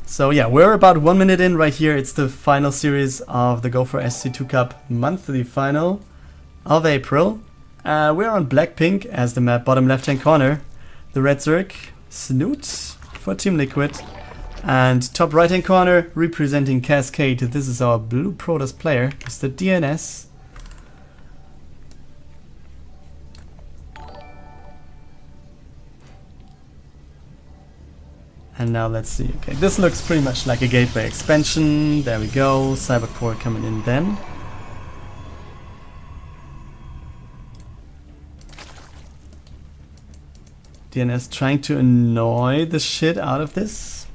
So yeah, we're about 1 minute in right here. It's the final series of the Go4SC2 Cup monthly final of April. We're on Blackpink as the map bottom left hand corner. The red Zerg, Snute for Team Liquid. And top right hand corner representing Cascade. This is our blue Protoss player. It's the DnS. And now let's see. Okay, this looks pretty much like a gateway expansion. There we go. Cybercore coming in then. DnS trying to annoy the shit out of this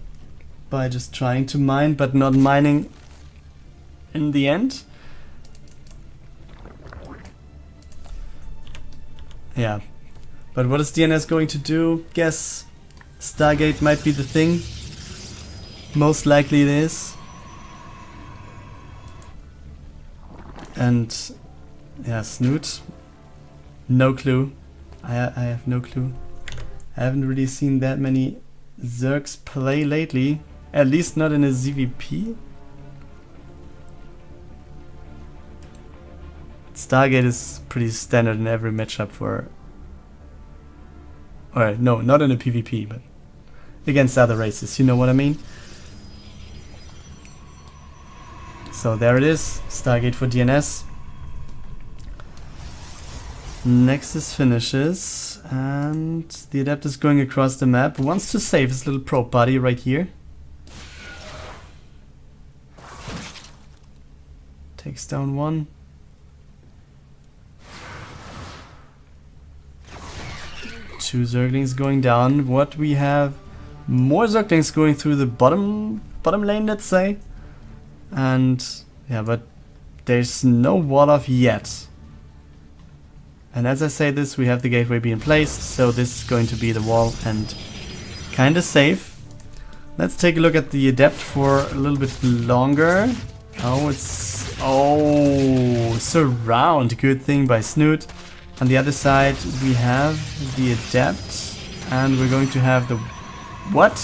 by just trying to mine, but not mining in the end. Yeah. But what is DnS going to do? Guess Stargate might be the thing. Most likely it is. And yeah, Snute. No clue. I have no clue. I haven't really seen that many Zergs play lately. At least not in a ZVP. Stargate is pretty standard in every matchup for... Or no, not in a PvP, but against other races, you know what I mean? So there it is, Stargate for DnS. Nexus finishes, and the Adept is going across the map. Wants to save his little probe body right here. Takes down one. Two Zerglings going down. What we have? More Zerglings going through the bottom lane, let's say. And yeah, but there's no wall off yet. And as I say this, we have the gateway being placed, so this is going to be the wall and kinda safe. Let's take a look at the Adept for a little bit longer. Oh, it's... Oh, surround. Good thing by Snute. On the other side, we have the Adept, and we're going to have the... What?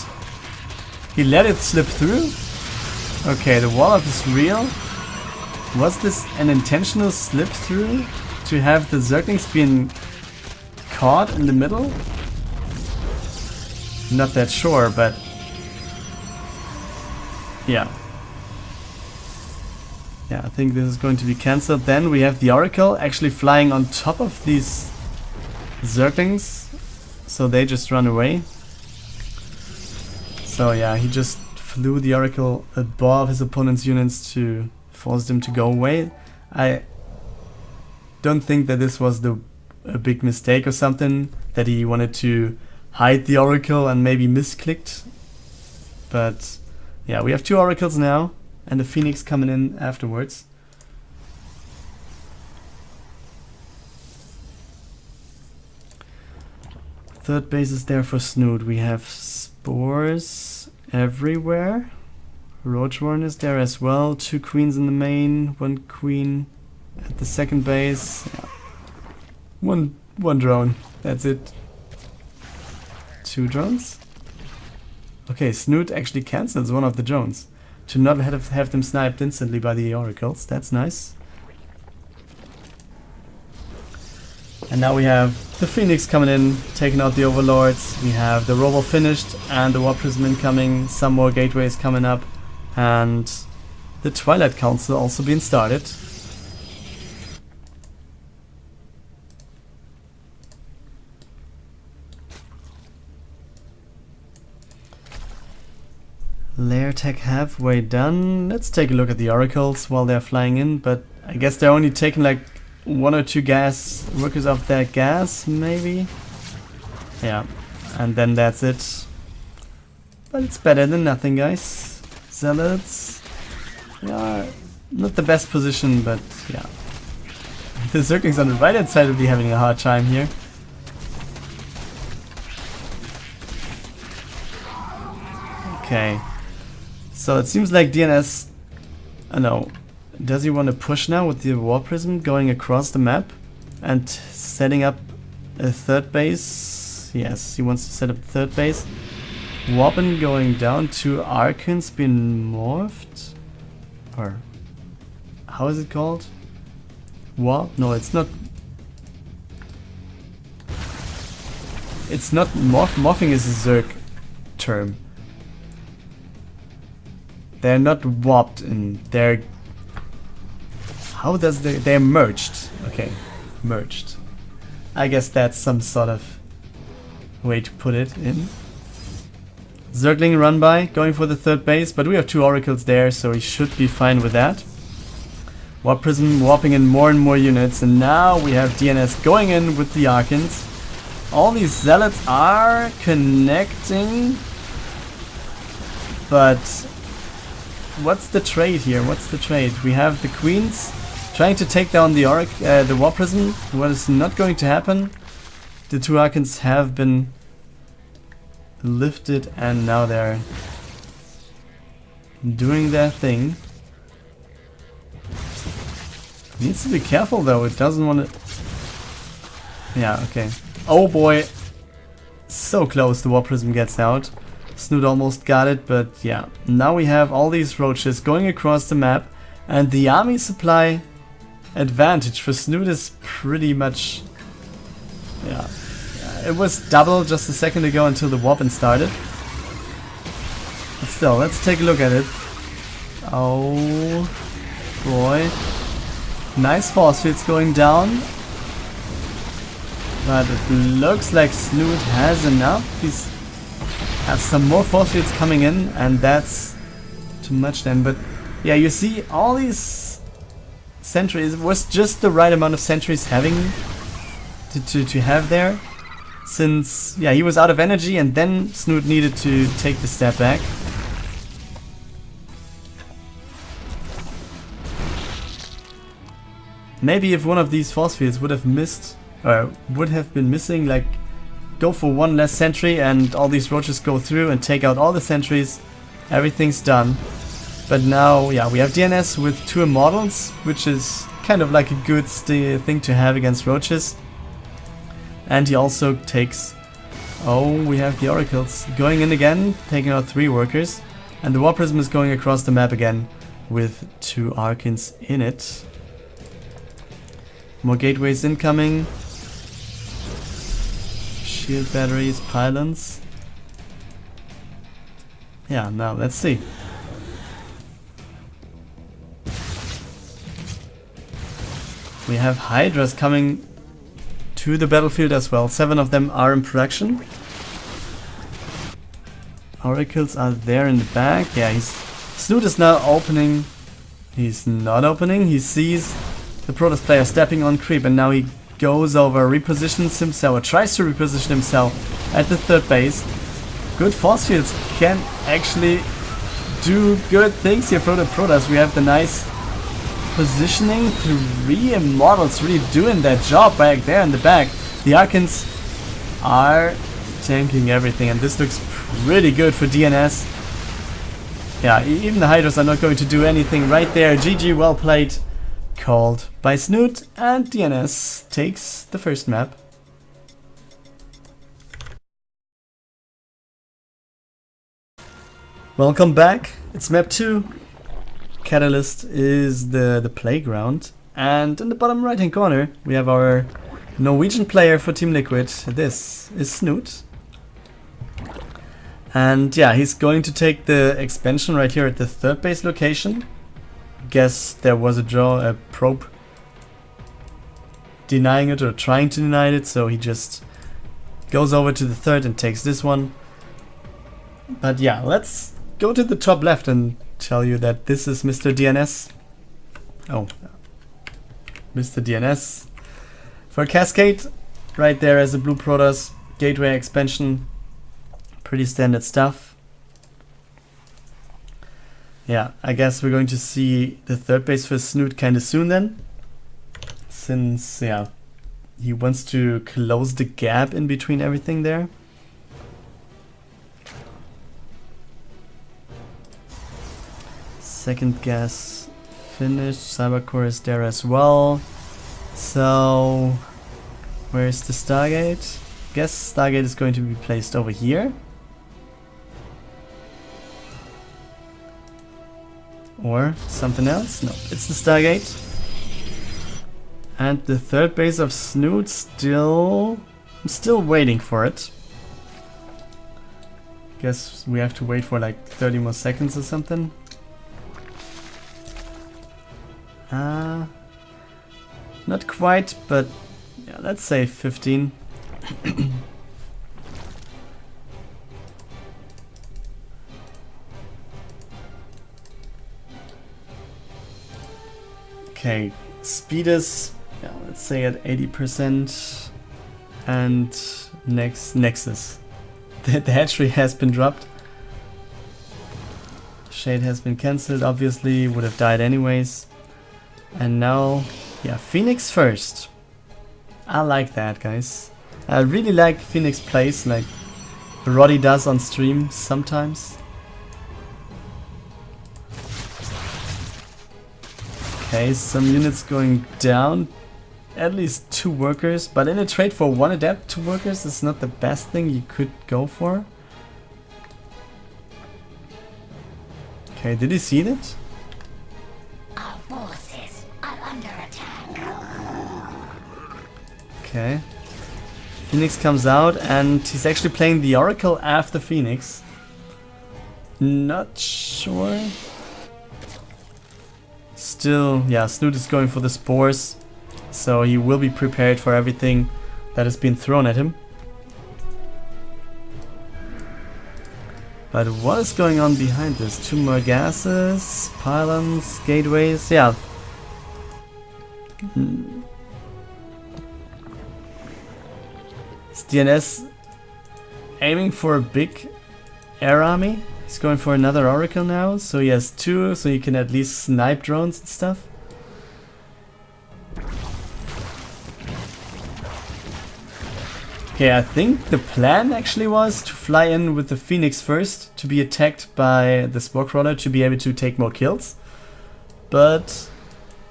He let it slip through? Okay, the wall-up is real. Was this an intentional slip through? To have the Zerglings being caught in the middle? Not that sure, but... Yeah. Yeah, I think this is going to be cancelled. Then we have the Oracle actually flying on top of these Zerglings. So they just run away. So yeah, he just flew the Oracle above his opponent's units to force them to go away. I don't think that this was a big mistake or something, that he wanted to hide the Oracle and maybe misclicked. But yeah, we have two Oracles now. And the Phoenix coming in afterwards. Third base is there for Snute. We have spores everywhere. Roachworn is there as well. Two queens in the main, one queen at the second base. Yeah. One drone. That's it. Two drones. Okay, Snute actually cancels one of the drones to not have them sniped instantly by the Oracles. That's nice. And now we have the Phoenix coming in, taking out the Overlords. We have the Robo finished and the War Prism incoming. Some more gateways coming up. And the Twilight Council also being started. Lair tech halfway done. Let's take a look at the Oracles while they're flying in, but I guess they're only taking like 1 or 2 gas workers off that gas, maybe? Yeah, and then that's it. But it's better than nothing, guys. Zealots. Yeah, not the best position, but yeah. The Zerglings on the right hand side will be having a hard time here. Okay. So it seems like DnS, no, does he want to push now with the War Prism going across the map and setting up a third base? Yes, he wants to set up a third base. Weapon going down, 2 Archons been morphed? Or how is it called? Warp? No, it's not. It's not morph. Morphing is a Zerg term. They're not warped in. They're. How does they're merged? Okay, merged. I guess that's some sort of way to put it in. Zergling run by, going for the 3rd base, but we have 2 oracles there, so he should be fine with that. Warp Prism warping in more and more units, and now we have DnS going in with the Archons. All these Zealots are connecting, but what's the trade here? What's the trade? We have the Queens trying to take down the Warp Prism. What is not going to happen? The 2 Archons have been lifted and now they're doing their thing. Needs to be careful though, it doesn't want to... Yeah, okay. Oh boy! So close the Warp Prism gets out. Snute almost got it, but yeah. Now we have all these roaches going across the map, and the army supply advantage for Snute is pretty much... Yeah. It was double just a second ago until the Warpin started. But still, let's take a look at it. Oh boy. Nice force fields going down. But it looks like Snute has enough. He's has some more force fields coming in, and that's too much then. But yeah, you see all these sentries. It was just the right amount of sentries having to have there. Since, yeah, he was out of energy and then Snute needed to take the step back. Maybe if one of these force fields would have missed, or would have been missing, like go for 1 less sentry and all these roaches go through and take out all the sentries, everything's done. But now, yeah, we have DnS with 2 immortals, which is kind of like a good thing to have against roaches. And he also takes... Oh, we have the oracles going in again, taking out 3 workers. And the Warp Prism is going across the map again with 2 Archons in it. More gateways incoming. Shield batteries, pylons. Yeah, now let's see. We have Hydras coming to the battlefield as well. 7 of them are in production. Oracles are there in the back. Yeah, Snute is now opening. He's not opening. He sees the Protoss player stepping on creep, and now he goes over, repositions himself, or tries to reposition himself at the 3rd base. Good force fields can actually do good things here for the Protoss. We have the nice positioning, 3 immortals really doing that job back there in the back. The Archons are tanking everything, and this looks pretty good for DnS. Yeah, even the Hydras are not going to do anything right there. GG, well played. Called by Snute, and DnS takes the first map. Welcome back. It's map 2. Catalyst is the playground, and in the bottom right hand corner we have our Norwegian player for Team Liquid. This is Snute, and yeah, he's going to take the expansion right here at the 3rd base location. Guess there was a probe denying it or trying to deny it, so he just goes over to the 3rd and takes this one. But yeah, let's go to the top left and tell you that this is Mr. DnS. Oh, Mr. DnS for Cascade, right there as a blue Protoss, gateway expansion, pretty standard stuff. Yeah, I guess we're going to see the 3rd base for Snute kind of soon then, since yeah, he wants to close the gap in between everything there. Second gas finished, Cybercore is there as well. So, where's the Stargate? Guess Stargate is going to be placed over here. Or something else? No, it's the Stargate. And the third base of Snute I'm still waiting for it. Guess we have to wait for like 30 more seconds or something. Not quite, but yeah, let's say 15. Okay, speed is, yeah, let's say at 80%. And Nexus. The hatchery has been dropped. Shade has been cancelled, obviously, would have died anyways. And now, yeah, Phoenix first. I like that, guys. I really like Phoenix plays, like Roddy does on stream sometimes. Okay, some units going down. At least 2 workers, but in a trade for 1 adept, 2 workers is not the best thing you could go for. Okay, did he see that? Our forces are under attack. Okay. Phoenix comes out and he's actually playing the Oracle after Phoenix. Not sure. Still, yeah, Snute is going for the spores. So he will be prepared for everything that has been thrown at him. But what is going on behind this? 2 more gases, pylons, gateways, yeah. Is DnS aiming for a big air army? He's going for another Oracle now, so he has 2, so he can at least snipe drones and stuff. Okay, I think the plan actually was to fly in with the Phoenix first, to be attacked by the Spore Crawler to be able to take more kills. But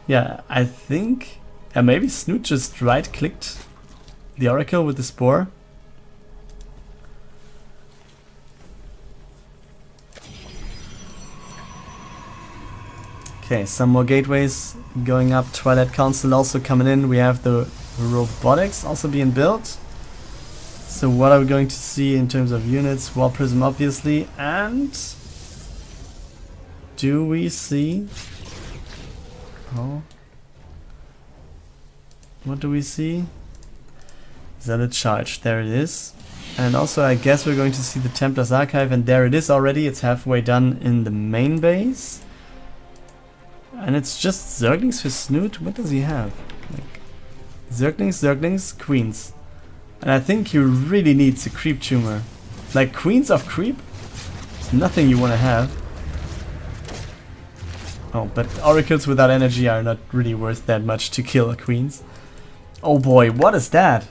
yeah, I think maybe Snute just right-clicked the Oracle with the Spore. Okay, some more gateways going up. Twilight Council also coming in. We have the robotics also being built. So what are we going to see in terms of units? Wall Prism obviously, and do we see, oh, what do we see? Is that a charge? There it is. And also I guess we're going to see the Templar's Archive, and there it is already. It's halfway done in the main base. And it's just Zerglings for Snute. What does he have? Like Zerglings, Queens. And I think he really needs a creep tumor. Like Queens of creep? Nothing you want to have. Oh, but oracles without energy are not really worth that much to kill queens. Oh boy, what is that?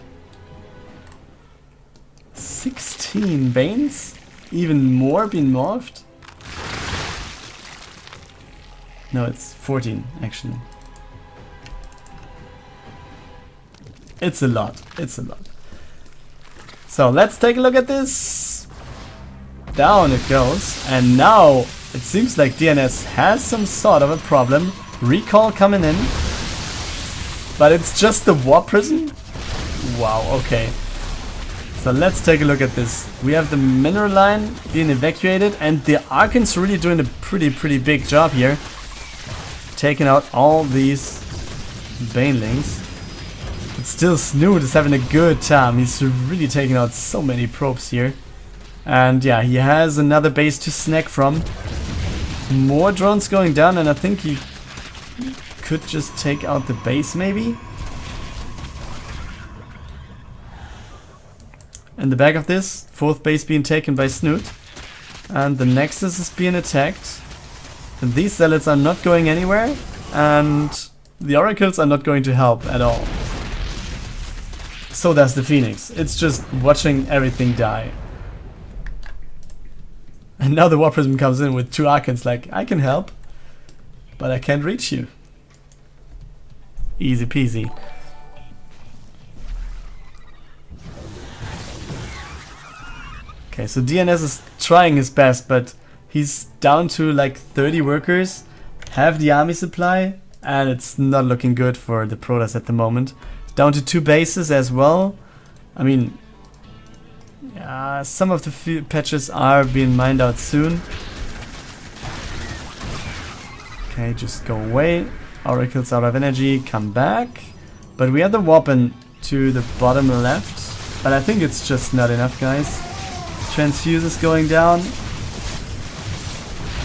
16 Banes? Even more being morphed? No, it's 14 actually. It's a lot, it's a lot. So let's take a look at this. Down it goes, and now it seems like DnS has some sort of a problem. Recall coming in, but it's just the Warp Prism? Wow, okay. So let's take a look at this. We have the mineral line being evacuated, and the Archon's really doing a pretty big job here. Taking out all these Banelings. But still Snute is having a good time. He's really taking out so many probes here. And yeah, he has another base to snack from. More drones going down, and I think he could just take out the base maybe. In the back of this, 4th base being taken by Snute. And the Nexus is being attacked. And these zealots are not going anywhere. And the oracles are not going to help at all. So does the Phoenix. It's just watching everything die. And now the Warp Prism comes in with 2 Archons like, I can help, but I can't reach you. Easy peasy. Okay, so DnS is trying his best, but he's down to like 30 workers. have the army supply, and it's not looking good for the Protoss at the moment. Down to 2 bases as well. I mean, some of the patches are being mined out soon. Okay, just go away. Oracle's out of energy, come back. But we have the weapon to the bottom left. But I think it's just not enough, guys. Transfuse is going down.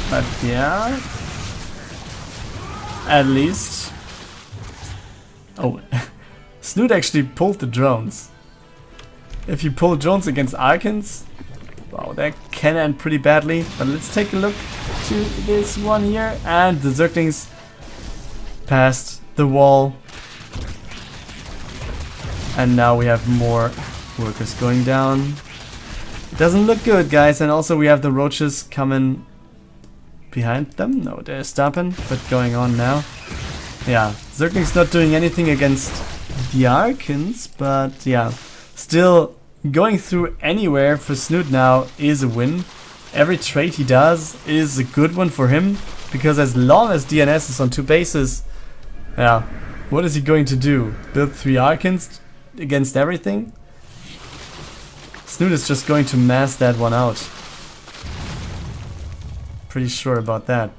But yeah. At least. Oh, Snute actually pulled the drones. If you pull drones against Archons, wow, that can end pretty badly. But let's take a look to this one here. And the Zerglings passed the wall. And now we have more workers going down. Doesn't look good, guys. And also we have the roaches coming behind them. No, they're stopping, but going on now. Yeah, Zergling's not doing anything against the Archons, but yeah, still going through anywhere for Snute now is a win. Every trade he does is a good one for him, because as long as DnS is on 2 bases, yeah, what is he going to do? Build 3 Archons against everything? Snute is just going to mass that one out. Pretty sure about that.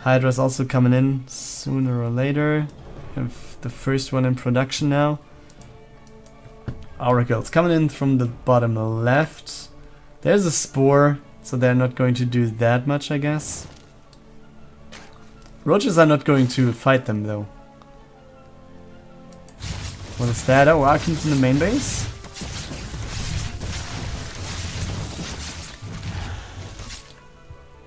Hydra's also coming in sooner or later. Have the first one in production now. Oracle's coming in from the bottom left. There's a spore, so they're not going to do that much, I guess. Roaches are not going to fight them though. What is that? Oh, Archons in the main base.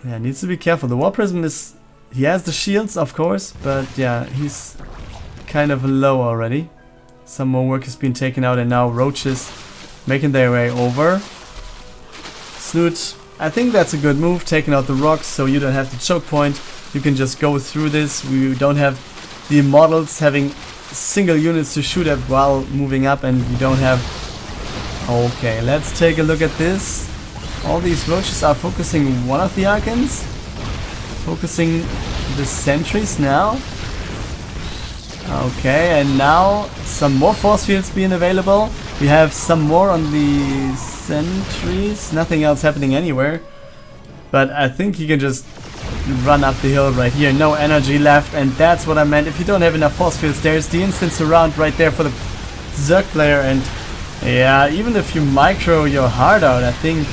Yeah, needs to be careful. The War Prism is... He has the shields, of course, but yeah, he's kind of low already. Some more work has been taken out and now roaches making their way over. Snute, I think that's a good move, taking out the rocks so you don't have the choke point. You can just go through this. We don't have the models having single units to shoot at while moving up, and you don't have... Okay, let's take a look at this. All these roaches are focusing one of the Archons. Focusing the sentries now. Okay, and now some more force fields being available. We have some more on the sentries. Nothing else happening anywhere. But I think he can just run up the hill right here. No energy left, and that's what I meant. If you don't have enough force fields, there's the instant surround right there for the Zerg player. And yeah, even if you micro your heart out, I think...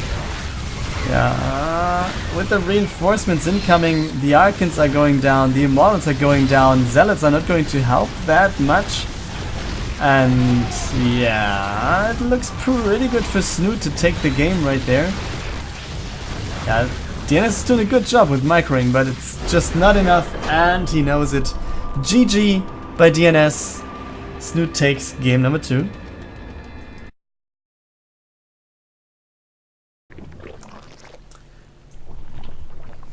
Yeah, with the reinforcements incoming, the Archons are going down, the Immortals are going down, Zealots are not going to help that much. And yeah, it looks pretty good for Snute to take the game right there. Yeah, DnS is doing a good job with microing, but it's just not enough, and he knows it. GG by DnS. Snute takes game number 2.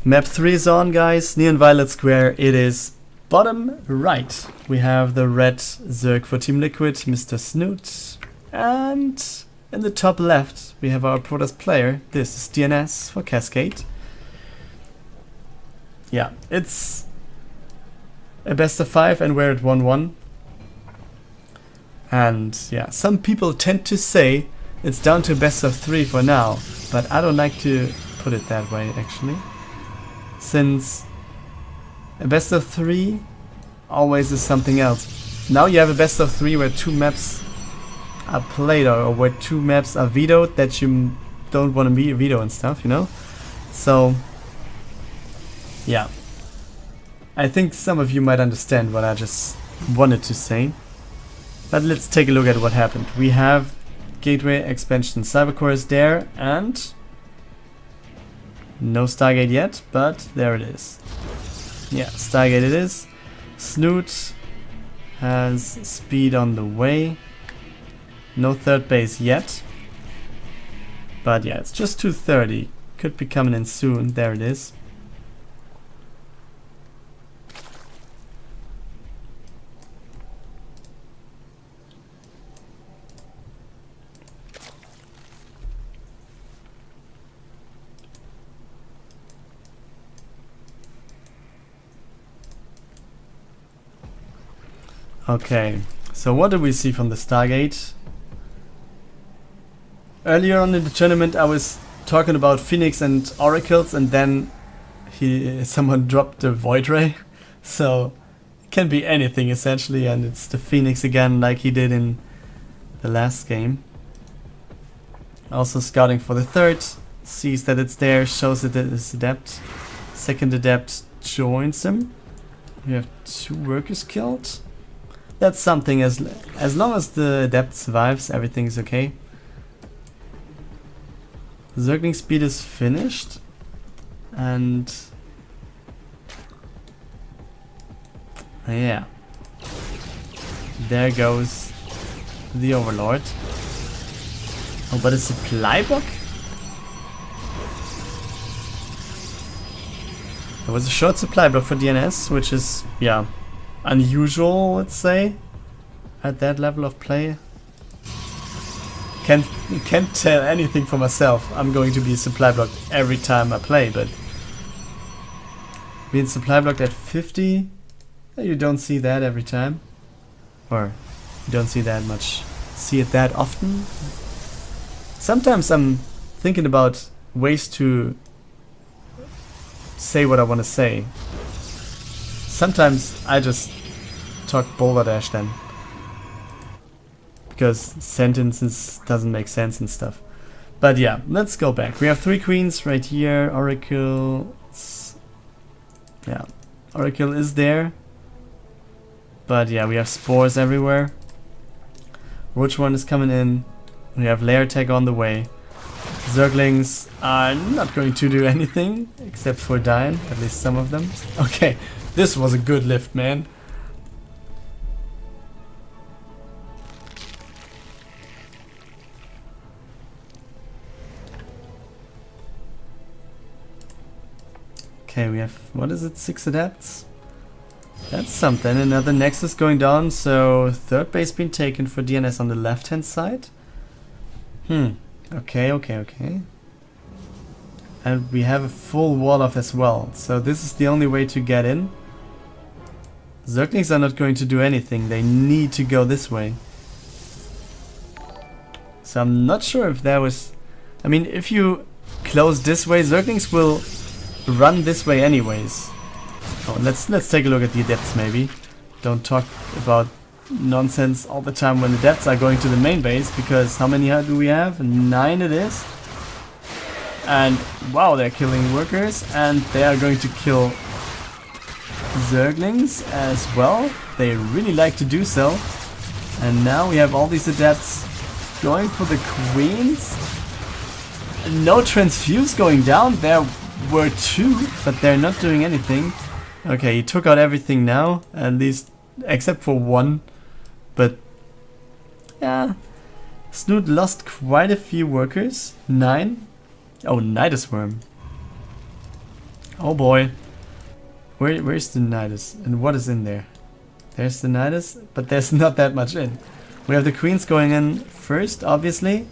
Map 3 is on, guys. Neon Violet Square. It is bottom right. We have the red Zerg for Team Liquid, Mr. Snute. And in the top left, we have our Protoss player. This is DnS for Cascade. Yeah, it's a best of 5 and we're at 1-1. And yeah, some people tend to say it's down to best of 3 for now. But I don't like to put it that way, actually. Since a best of 3 always is something else. Now you have a best of 3 where 2 maps are played, or where 2 maps are vetoed that you don't want to be veto and stuff, you know? So, yeah. I think some of you might understand what I just wanted to say. But let's take a look at what happened. We have Gateway Expansion Cybercore is there, and... no Stargate yet, but there it is. Yeah, Stargate it is. Snute has speed on the way. No third base yet. But yeah, it's just 230. Could be coming in soon. There it is. Okay, so what do we see from the Stargate? Earlier on in the tournament I was talking about Phoenix and Oracles, and then someone dropped the Void Ray. So it can be anything essentially, and it's the Phoenix again like he did in the last game. Also scouting for the third, sees that it's there, shows that it is adept. Second adept joins him. We have 2 workers killed. That's something, as long as the adept survives, everything is okay. Zergling speed is finished, and yeah, there goes the Overlord. Oh, but a supply block? There was a short supply block for DnS, which is, yeah, unusual, let's say, at that level of play. Can't tell anything for myself. I'm going to be supply blocked every time I play, but being supply blocked at 50, you don't see that every time, or you don't see that much. See it that often. Sometimes I'm thinking about ways to say what I want to say. Sometimes I just talk balderdash then, because sentences doesn't make sense and stuff. But yeah, let's go back. We have 3 queens right here. Oracle, yeah, Oracle is there. But yeah, we have spores everywhere. Roach one is coming in. We have layer tag on the way. Zerglings are not going to do anything except for dying, at least some of them. Okay, this was a good lift, man. Okay, we have, what is it, 6 adepts? That's something. Another Nexus going down, so third base being taken for DnS on the left hand side. Okay. And we have a full wall off as well, so this is the only way to get in. Zerglings are not going to do anything, they need to go this way. So I'm not sure if there was... I mean, if you close this way, Zerglings will run this way anyways. Oh, let's take a look at the adepts maybe. Don't talk about nonsense all the time when the adepts are going to the main base, because how many do we have? 9 it is. And wow, they're killing workers, and they are going to kill Zerglings as well. They really like to do so. And now we have all these adepts going for the queens. No transfuse going down. There were 2, but they're not doing anything. Okay, he took out everything now, at least except for 1. But yeah, Snute lost quite a few workers. 9. Oh, Nidus Worm. Oh boy. Where's the Nidus? And what is in there? There's the Nidus, but there's not that much in. We have the queens going in first, obviously.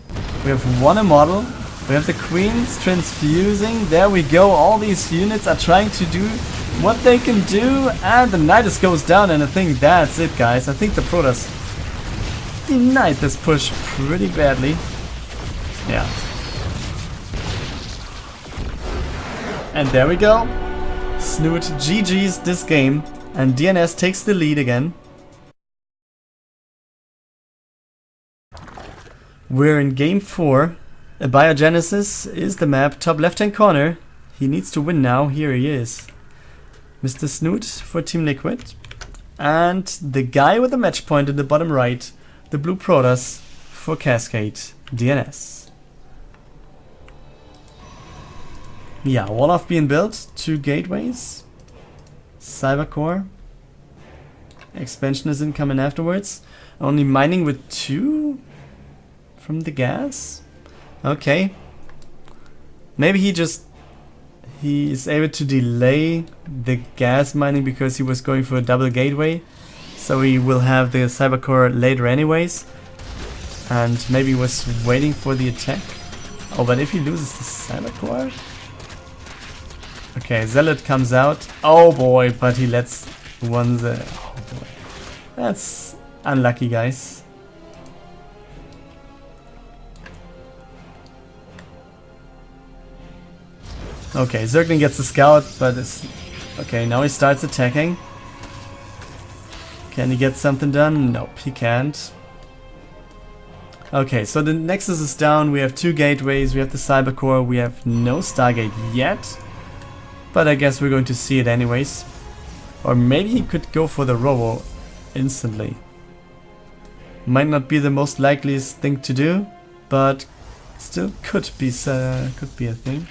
We have 1 immortal. We have the queens transfusing. There we go. All these units are trying to do what they can do, and the Nidus goes down, and I think that's it, guys. I think the Protoss denied this push pretty badly. Yeah. And there we go. Snute GG's this game, and DnS takes the lead again. We're in game 4. Abiogenesis is the map, top left hand corner. He needs to win now. Here he is. Mr. Snute for Team Liquid. And the guy with the match point in the bottom right, the blue Protoss for Cascade DnS. Yeah, wall off being built, 2 gateways. Cybercore. Expansion is incoming afterwards. Only mining with 2 from the gas. Okay. Maybe he is able to delay the gas mining because he was going for a double gateway. So he will have the Cybercore later anyways. And maybe was waiting for the attack. Oh, but if he loses the Cybercore... Okay, Zealot comes out. Oh boy, but he lets one... Oh boy. That's unlucky, guys. Okay, Zergling gets the scout, but it's... Okay, now he starts attacking. Can he get something done? Nope, he can't. Okay, so the Nexus is down, we have 2 gateways, we have the Cyber Core, we have no Stargate yet. But I guess we're going to see it anyways. Or maybe he could go for the Robo instantly. Might not be the most likeliest thing to do, but still could be a thing.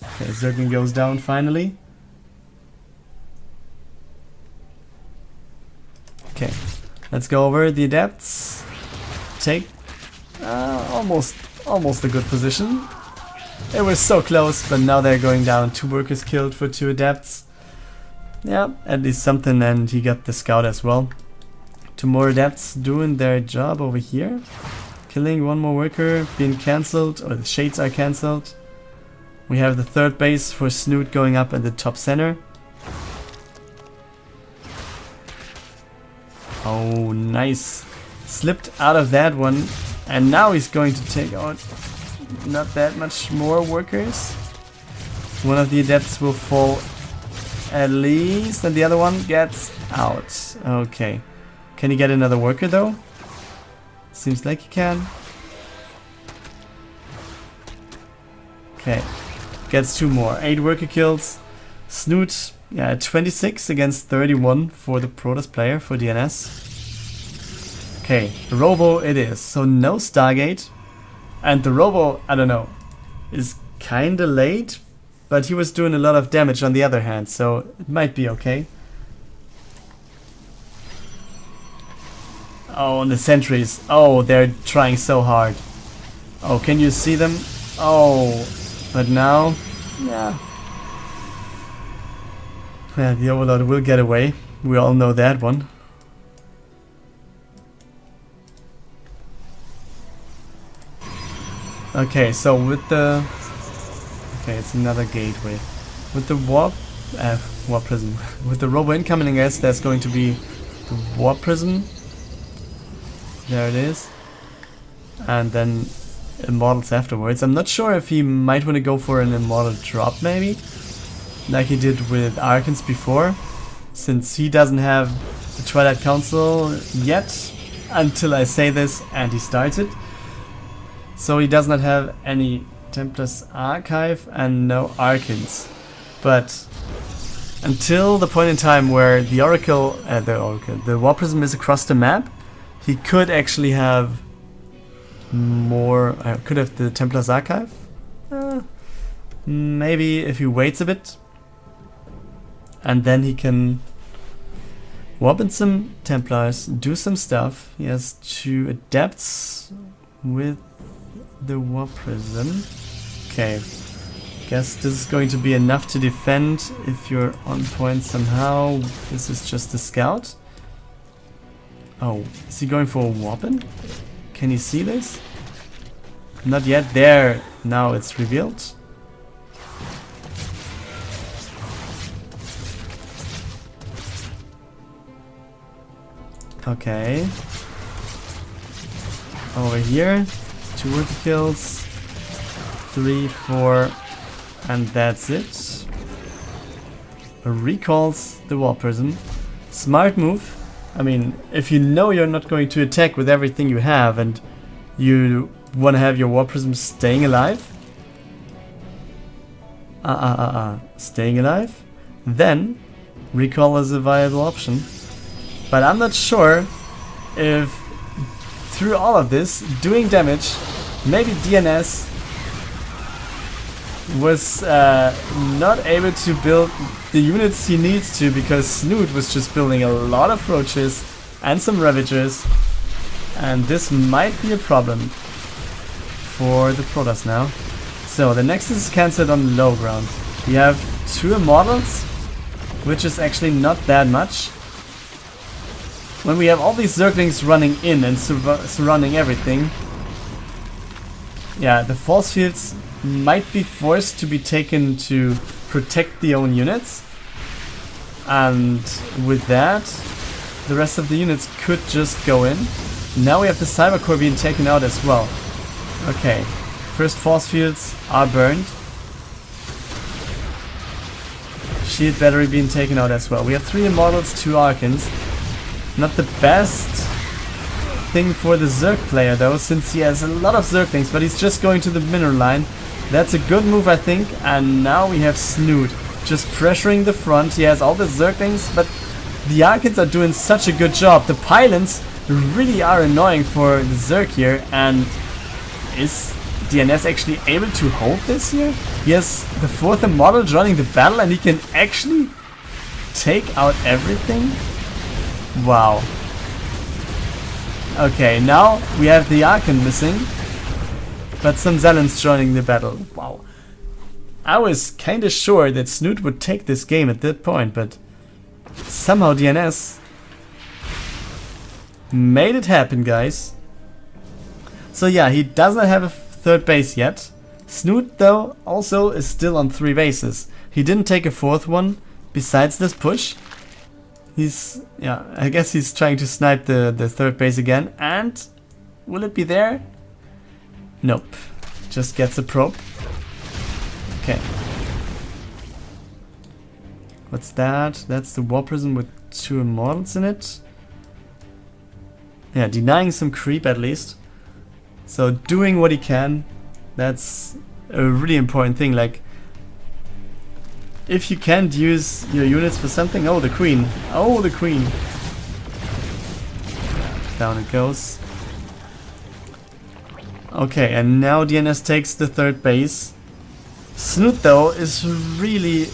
Okay, Zergling goes down finally. Okay, let's go over the Adepts. Take almost a good position. It was so close, but now they're going down. 2 workers killed for 2 Adepts. Yeah, at least something, and he got the scout as well. 2 more Adepts doing their job over here. Killing 1 more worker, being cancelled, or the shades are cancelled. We have the 3rd base for Snute going up in the top center. Oh, nice. Slipped out of that one. And now he's going to take out not that much more workers. One of the Adepts will fall at least, and the other one gets out. Okay. Can he get another worker though? Seems like he can. Okay. Gets 2 more. 8 worker kills. Snute, yeah, 26 against 31 for the Protoss player for DnS. Okay, Robo it is. So no Stargate. And the Robo, I don't know, is kinda late, but he was doing a lot of damage on the other hand, so it might be okay. Oh, and the sentries. Oh, they're trying so hard. Oh, can you see them? Oh, but now, yeah. Yeah, the Overlord will get away. We all know that one. Okay, so with the... Okay, it's another gateway. With the warp prism. With the Robo incoming, I guess there's going to be the warp prism. There it is. And then immortals afterwards. I'm not sure if he might want to go for an immortal drop maybe, like he did with Arkans before, since he doesn't have the Twilight Council yet, until I say this and he starts it. So he does not have any Templar's Archive and no Arkans. But until the point in time where the the War Prism is across the map, he could actually have more, could have the Templar's Archive. Maybe if he waits a bit. And then he can warp in some Templars, do some stuff. He has 2 Adepts with the Warp Prism. Okay. Guess this is going to be enough to defend if you're on point somehow. This is just a scout. Oh, is he going for a Warpin? Can you see this? Not yet. There. Now it's revealed. Okay. Over here. 2 worker kills. 3, 4. And that's it. Recalls the Warp Prism. Smart move. I mean, if you know you're not going to attack with everything you have and you want to have your Warp Prism staying alive. Staying alive. Then recall is a viable option. But I'm not sure if through all of this, doing damage, maybe DnS was not able to build the units he needs to, because Snute was just building a lot of roaches and some Ravagers, and this might be a problem for the Protoss now. So the Nexus is cancelled on low ground. We have 2 Immortals, which is actually not that much. When we have all these Zerglings running in and surrounding everything, yeah, the force fields might be forced to be taken to protect the own units. And with that, the rest of the units could just go in. Now we have the cyber core being taken out as well. Okay, first force fields are burned. Shield battery being taken out as well. We have 3 immortals, 2 archons. Not the best thing for the Zerg player though, since he has a lot of Zerglings, but he's just going to the mineral line. That's a good move, I think. And now we have Snute just pressuring the front. He has all the Zerglings, but the archons are doing such a good job. The pylons really are annoying for the Zerg here. And is DnS actually able to hold this here? He has the 4th immortal joining the battle and he can actually take out everything? Wow. Okay, now we have the Archon missing, but some Zelens joining the battle. Wow. I was kinda sure that Snute would take this game at that point, but somehow DnS made it happen, guys. So yeah, he doesn't have a 3rd base yet. Snute though also is still on 3 bases. He didn't take a 4th one besides this push. He's, yeah, I guess he's trying to snipe the 3rd base again. And will it be there? Nope. Just gets a probe. Okay. What's that? That's the war prison with 2 immortals in it. Yeah, denying some creep at least. So doing what he can. That's a really important thing. Like, if you can't use your units for something... Oh, the queen. Oh, the queen. Down it goes. Okay, and now DnS takes the 3rd base. Snute, though, is really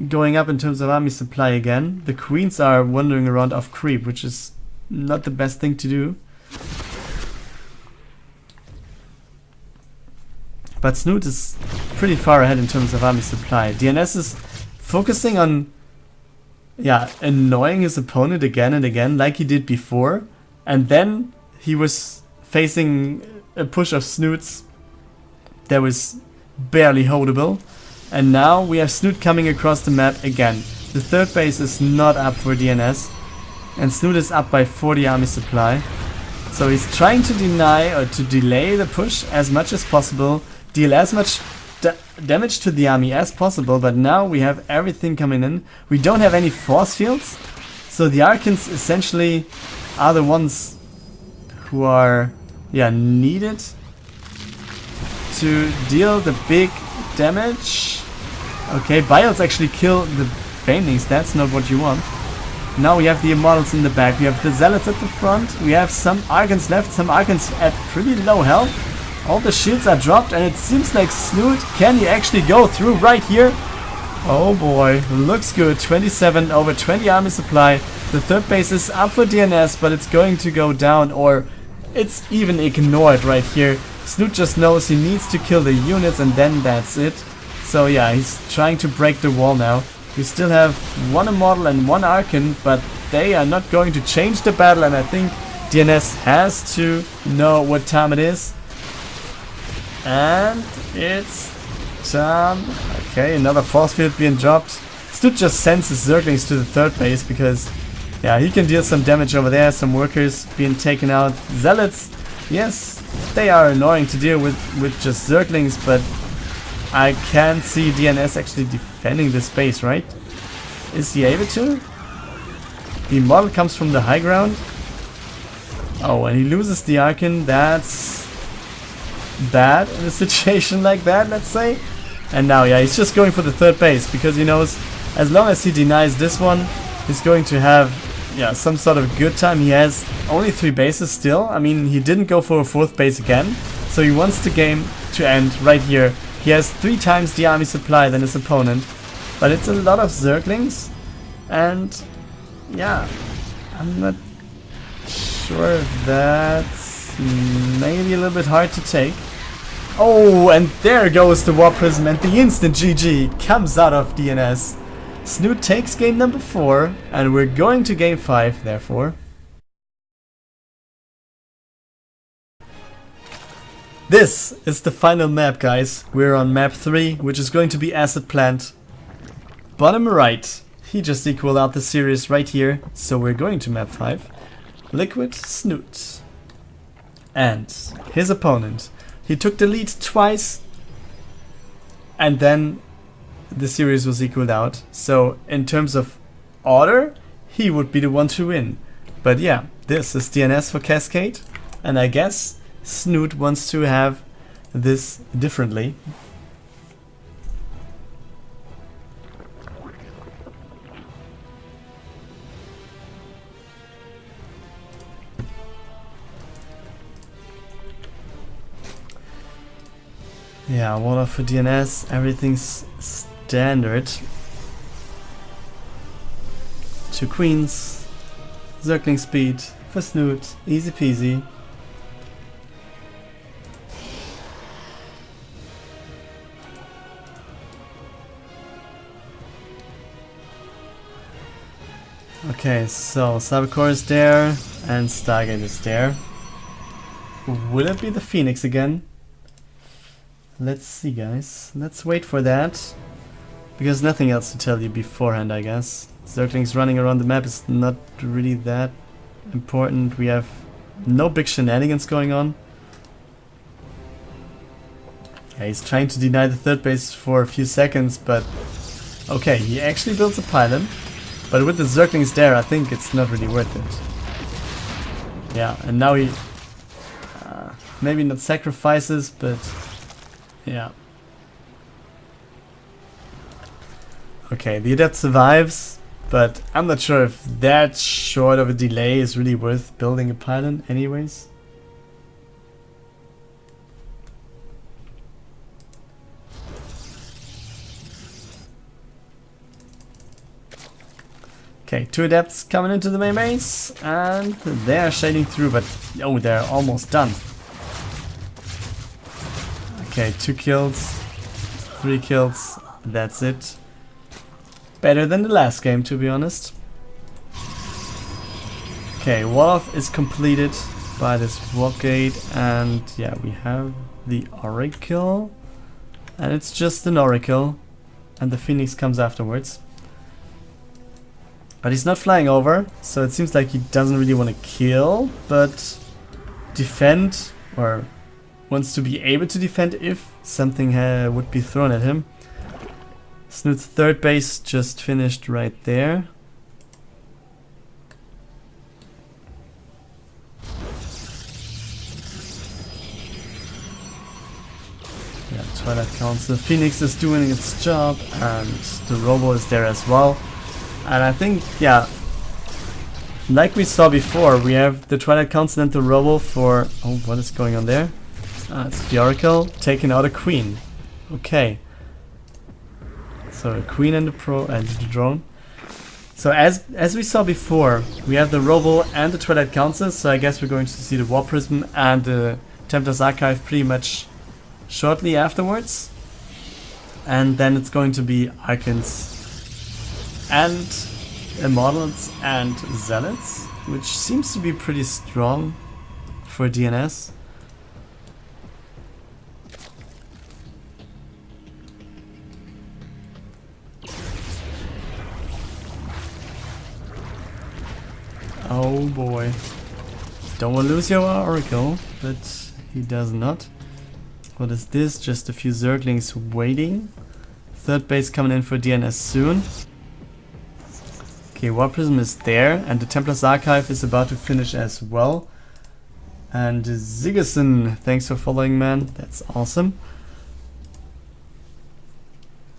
going up in terms of army supply again. The queens are wandering around off creep, which is not the best thing to do. But Snute is pretty far ahead in terms of army supply. DnS is focusing on, yeah, annoying his opponent again and again like he did before. And then he was facing a push of Snutes that was barely holdable. And now we have Snute coming across the map again. The 3rd base is not up for DnS. And Snute is up by 40 army supply. So he's trying to deny or to delay the push as much as possible. Deal as much damage to the army as possible, but now we have everything coming in. We don't have any force fields, so the Archons essentially are the ones who are, yeah, needed to deal the big damage. Okay, Bios actually kill the Banelings, that's not what you want. Now we have the Immortals in the back, we have the Zealots at the front, we have some Archons left, some Archons at pretty low health. All the shields are dropped and it seems like Snute, can he actually go through right here? Oh boy, looks good. 27 over 20 army supply. The 3rd base is up for DnS, but it's going to go down, or it's even ignored right here. Snute just knows he needs to kill the units and then that's it. So yeah, he's trying to break the wall now. We still have 1 Immortal and 1 Archon, but they are not going to change the battle, and I think DnS has to know what time it is. And it's time. Okay, another force field being dropped. Snute just sends his Zerglings to the 3rd base because, yeah, he can deal some damage over there. Some workers being taken out. Zealots, yes, they are annoying to deal with just Zerglings, but I can see DnS actually defending this base, right? Is he able to? The model comes from the high ground. Oh, and he loses the Archon. That's bad in a situation like that, let's say. And now, yeah, he's just going for the 3rd base because he knows as long as he denies this one, he's going to have, yeah, some sort of good time. He has only 3 bases still. I mean, he didn't go for a 4th base again, so he wants the game to end right here. He has 3 times the army supply than his opponent, but it's a lot of Zerglings, and yeah, I'm not sure if that's maybe a little bit hard to take. Oh, and there goes the War Prism, and the instant GG comes out of DnS. Snute takes game number 4, and we're going to game 5, therefore. This is the final map, guys. We're on map 3, which is going to be Acid Plant. Bottom right, he just equaled out the series right here. So we're going to map 5. LiquidSnute. And his opponent, he took the lead twice, and then the series was equaled out. So in terms of order, he would be the one to win. But yeah, this is DNS for Cascade, and I guess Snute wants to have this differently. Yeah, water for DNS, everything's standard. 2 queens, circling speed for Snute, easy peasy. Okay, so Cybercore is there and Stargate is there. Will it be the Phoenix again? Let's see, guys. Let's wait for that. Because nothing else to tell you beforehand, I guess. Zerglings running around the map is not really that important. We have no big shenanigans going on. Yeah, he's trying to deny the third base for a few seconds, but... Okay, he actually builds a pylon. But with the Zerglings there, I think it's not really worth it. Yeah, and now he... maybe not sacrifices, but... Yeah. Okay, the Adept survives, but I'm not sure if that short of a delay is really worth building a pylon anyways. Okay, 2 Adepts coming into the main base, and they're shading through, but oh, they're almost done. Okay, 2 kills, 3 kills, that's it. Better than the last game, to be honest. Okay, wall-off is completed by this walk gate, and yeah, we have the Oracle. And it's just an Oracle, and the Phoenix comes afterwards. But he's not flying over, so it seems like he doesn't really want to kill, but defend, or wants to be able to defend if something would be thrown at him. Snute's third base just finished right there. Yeah, Twilight Council. Phoenix is doing its job, and the Robo is there as well. And I think, yeah, like we saw before, we have the Twilight Council and the Robo for... Oh, what is going on there? It's the Oracle taking out a queen. Okay. So a queen and the drone. So as we saw before, we have the Robo and the Twilight Council. So I guess we're going to see the War Prism and the Templar's Archive pretty much shortly afterwards. And then it's going to be Archons and Immortals and Zealots, which seems to be pretty strong for DNS. Oh boy. Don't want to lose your Oracle, but he does not. What is this? Just a few Zerglings waiting. Third base coming in for DNS soon. Okay, War Prism is there, and the Templar's Archive is about to finish as well. And Ziggerson, thanks for following, man. That's awesome.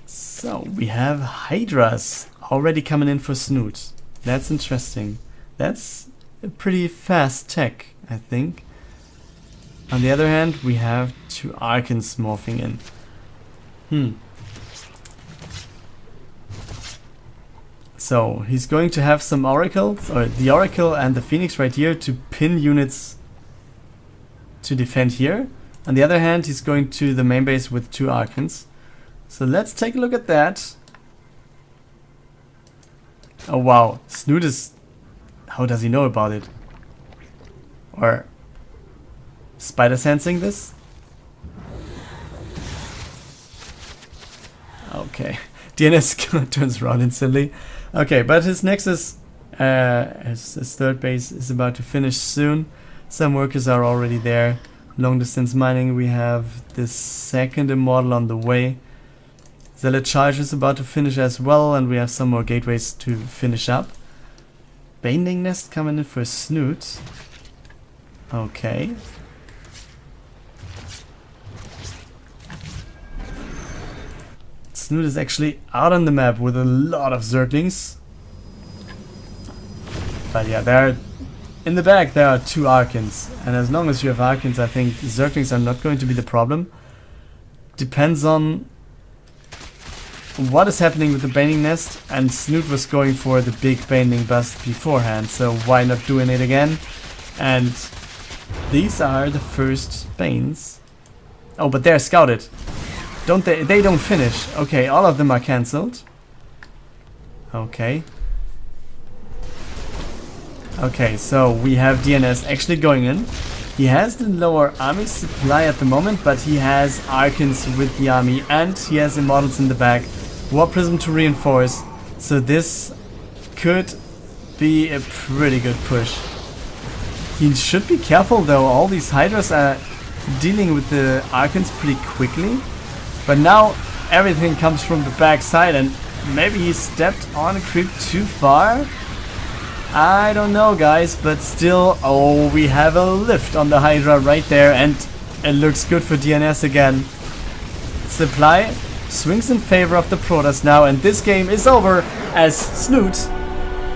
So, we have Hydras already coming in for Snute. That's interesting. That's a pretty fast tech, I think. On the other hand, we have 2 Archons morphing in. So, he's going to have some Oracles, or the Oracle and the Phoenix right here to pin units to defend here. On the other hand, he's going to the main base with 2 Archons. So let's take a look at that. Oh wow, Snute is... How does he know about it? Or... Spider sensing this? Okay. DnS turns around instantly. Okay, but his Nexus, his third base is about to finish soon. Some workers are already there. Long distance mining, we have the second Immortal on the way. Zealot Charge is about to finish as well, and we have some more gateways to finish up. Binding Nest coming in for Snute. Okay. Snute is actually out on the map with a lot of Zerglings. But yeah, there are, in the back there are 2 Archons. And as long as you have Archons, I think Zerglings are not going to be the problem. Depends on what is happening with the Baning Nest, and Snute was going for the big Baning Bust beforehand, so why not doing it again? And these are the first Banes. Oh, but they're scouted. Don't they? They don't finish. Okay, all of them are cancelled. Okay. Okay, so we have DnS actually going in. He has the lower army supply at the moment, but he has Archons with the army, and he has Immortals in the back. War Prism to reinforce, so this could be a pretty good push. He should be careful though, all these Hydras are dealing with the Archons pretty quickly, but now everything comes from the back side, and maybe he stepped on a creep too far? I don't know guys, but still, oh, we have a lift on the Hydra right there, and it looks good for DnS again. Supply swings in favor of the Protoss now, and this game is over as Snute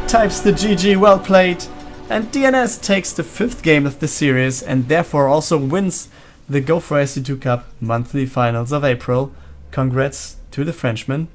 types the GG well played, and DnS takes the 5th game of the series and therefore also wins the Go4SC2 Cup monthly finals of April. Congrats to the Frenchman.